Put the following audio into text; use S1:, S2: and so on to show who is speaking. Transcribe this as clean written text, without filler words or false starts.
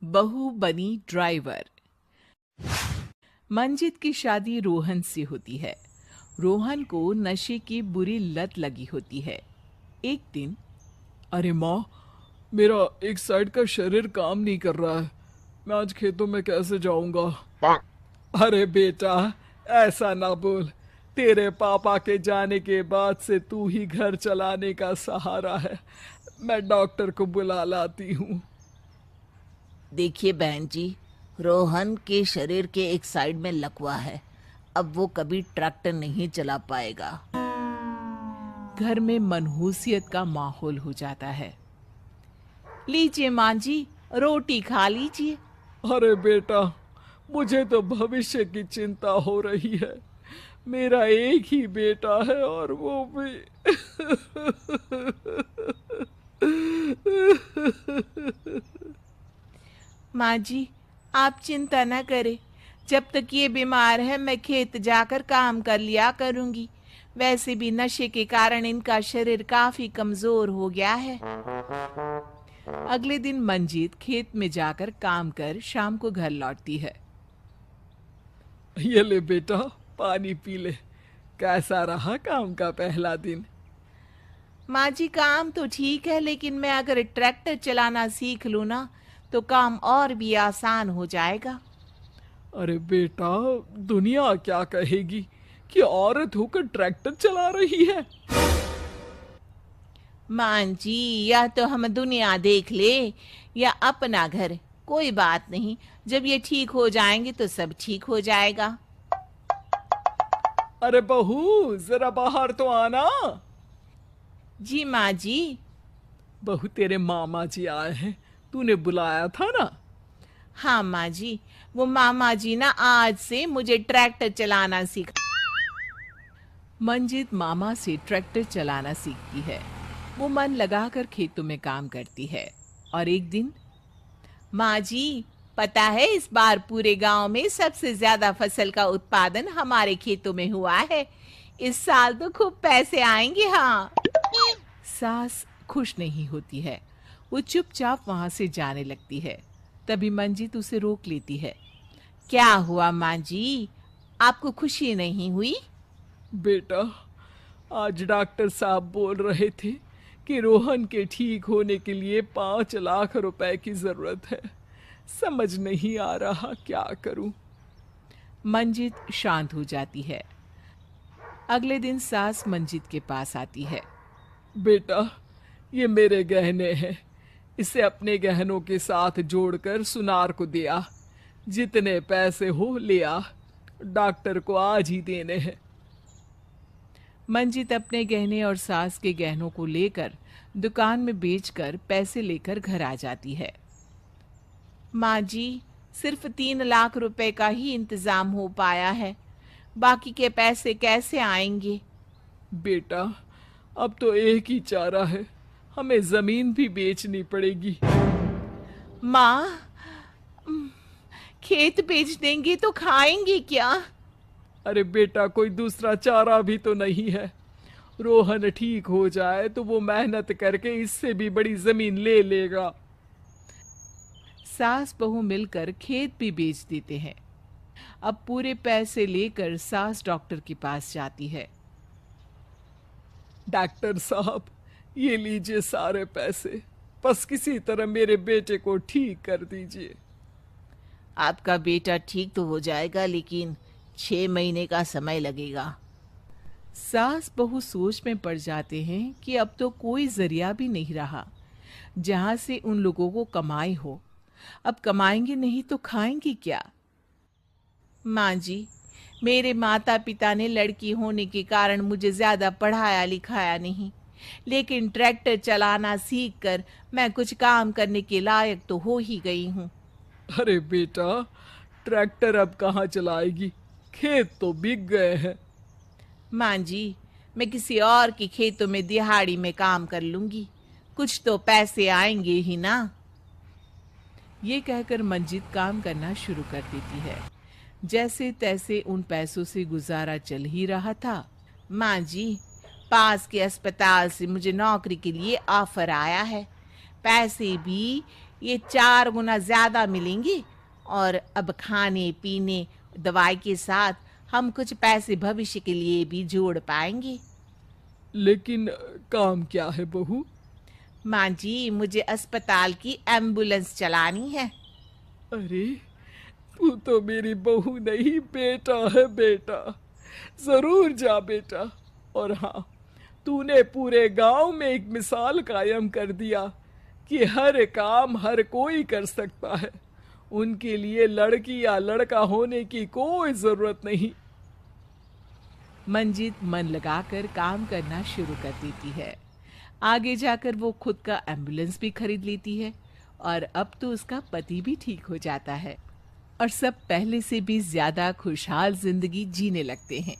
S1: बहू बनी ड्राइवर। मंजित की शादी रोहन से होती है। रोहन को नशे की बुरी लत लगी होती है। एक दिन,
S2: अरे माँ, मेरा एक साइड का शरीर काम नहीं कर रहा है। मैं आज खेतों में कैसे जाऊंगा? अरे बेटा, ऐसा ना बोल। तेरे पापा के जाने के बाद से तू ही घर चलाने का सहारा है। मैं डॉक्टर को बुला लाती हूँ।
S3: देखिए बहन जी, रोहन के शरीर के एक साइड में लकवा है। अब वो कभी ट्रैक्टर नहीं चला पाएगा।
S1: घर में मनहूसियत का माहौल हो जाता है। लीजिए माँ जी, रोटी खा लीजिए।
S2: अरे बेटा, मुझे तो भविष्य की चिंता हो रही है। मेरा एक ही बेटा है और वो भी
S1: माँ जी, आप चिंता न करें। जब तक ये बीमार है मैं खेत जाकर काम कर लिया करूंगी। वैसे भी नशे के कारण इनका शरीर काफी कमजोर हो गया है। अगले दिन मंजीत खेत में जाकर काम कर शाम को घर लौटती है।
S2: ये ले बेटा, पानी पी ले। कैसा रहा काम का पहला दिन?
S1: माँ जी, काम तो ठीक है, लेकिन मैं अगर ट्रैक्टर चलाना सीख लूँ ना तो काम और भी आसान हो जाएगा।
S2: अरे बेटा, दुनिया क्या कहेगी कि औरत होकर ट्रैक्टर चला रही है।
S1: माँ जी, या तो हम दुनिया देख ले या अपना घर, कोई बात नहीं। जब ये ठीक हो जाएंगे तो सब ठीक हो जाएगा।
S2: अरे बहू, जरा बाहर तो आना।
S1: जी माँ जी।
S2: बहू, तेरे मामा जी आए हैं। तूने बुलाया था ना?
S1: हाँ माँ जी, वो मामा जी ना आज से मुझे ट्रैक्टर चलाना सीखा। मंजित मामा से ट्रैक्टर चलाना सीखती है। वो मन लगाकर खेतों में काम करती है। और एक दिन, माँ जी, पता है इस बार पूरे गांव में सबसे ज्यादा फसल का उत्पादन हमारे खेतों में हुआ है। इस साल तो खूब पैसे आएंगे। हाँ। सास खुश नहीं होती है। वो चुपचाप वहां से जाने लगती है। तभी मंजित उसे रोक लेती है। क्या हुआ माँ जी, आपको खुशी नहीं हुई?
S2: बेटा, आज डॉक्टर साहब बोल रहे थे कि रोहन के ठीक होने के लिए 5 लाख रुपए की जरूरत है। समझ नहीं आ रहा क्या करूं।
S1: मंजित शांत हो जाती है। अगले दिन सास मंजित के पास आती है।
S2: बेटा, ये मेरे गहने हैं। इसे अपने गहनों के साथ जोड़कर सुनार को दिया। जितने पैसे हो ले आ। डॉक्टर को आज ही देने हैं।
S1: मंजित अपने गहने और सास के गहनों को लेकर दुकान में बेचकर पैसे लेकर घर आ जाती है। माँ जी, सिर्फ 3 लाख रुपए का ही इंतजाम हो पाया है। बाकी के पैसे कैसे आएंगे?
S2: बेटा, अब तो एक ही चारा है। हमें जमीन भी बेचनी पड़ेगी।
S1: माँ, खेत बेच देंगे तो खाएंगे क्या?
S2: अरे बेटा, कोई दूसरा चारा भी तो नहीं है। रोहन ठीक हो जाए तो वो मेहनत करके इससे भी बड़ी जमीन ले लेगा।
S1: सास बहू मिलकर खेत भी बेच देते हैं। अब पूरे पैसे लेकर सास डॉक्टर के पास जाती है।
S2: डॉक्टर साहब, ये लीजिए सारे पैसे। बस किसी तरह मेरे बेटे को ठीक कर दीजिए।
S3: आपका बेटा ठीक तो हो जाएगा, लेकिन 6 महीने का समय लगेगा।
S1: सास बहू सोच में पड़ जाते हैं कि अब तो कोई जरिया भी नहीं रहा जहां से उन लोगों को कमाई हो। अब कमाएंगे नहीं तो खाएंगे क्या? माँ जी, मेरे माता पिता ने लड़की होने के कारण मुझे ज्यादा पढ़ाया लिखाया नहीं, लेकिन ट्रैक्टर चलाना सीखकर मैं कुछ काम करने के लायक तो हो ही गई हूँ।
S2: अरे बेटा, ट्रैक्टर अब कहाँ चलाएगी? खेत तो बिक गए हैं।
S1: माँ जी, मैं किसी और के खेतों में दिहाड़ी में काम कर लूंगी। कुछ तो पैसे आएंगे ही ना। ये कहकर मंजित काम करना शुरू कर देती है। जैसे तैसे उन पैसों से गुजारा चल ही रहा था। माँ जी, पास के अस्पताल से मुझे नौकरी के लिए ऑफर आया है। पैसे भी ये 4 गुना ज्यादा मिलेंगी और अब खाने पीने दवाई के साथ हम कुछ पैसे भविष्य के लिए भी जोड़ पाएंगे।
S2: लेकिन काम क्या है बहू?
S1: माँ जी, मुझे अस्पताल की एम्बुलेंस चलानी है।
S2: अरे, तू तो मेरी बहू नहीं, बेटा है बेटा। जरूर जा बेटा। और हाँ, तूने पूरे गांव में एक मिसाल कायम कर दिया कि हर काम हर कोई कर सकता है। उनके लिए लड़की या लड़का होने की कोई जरूरत नहीं।
S1: मंजीत मन लगाकर काम करना शुरू कर देती है। आगे जाकर वो खुद का एम्बुलेंस भी खरीद लेती है और अब तो उसका पति भी ठीक हो जाता है और सब पहले से भी ज्यादा खुशहाल जिंदगी जीने लगते हैं।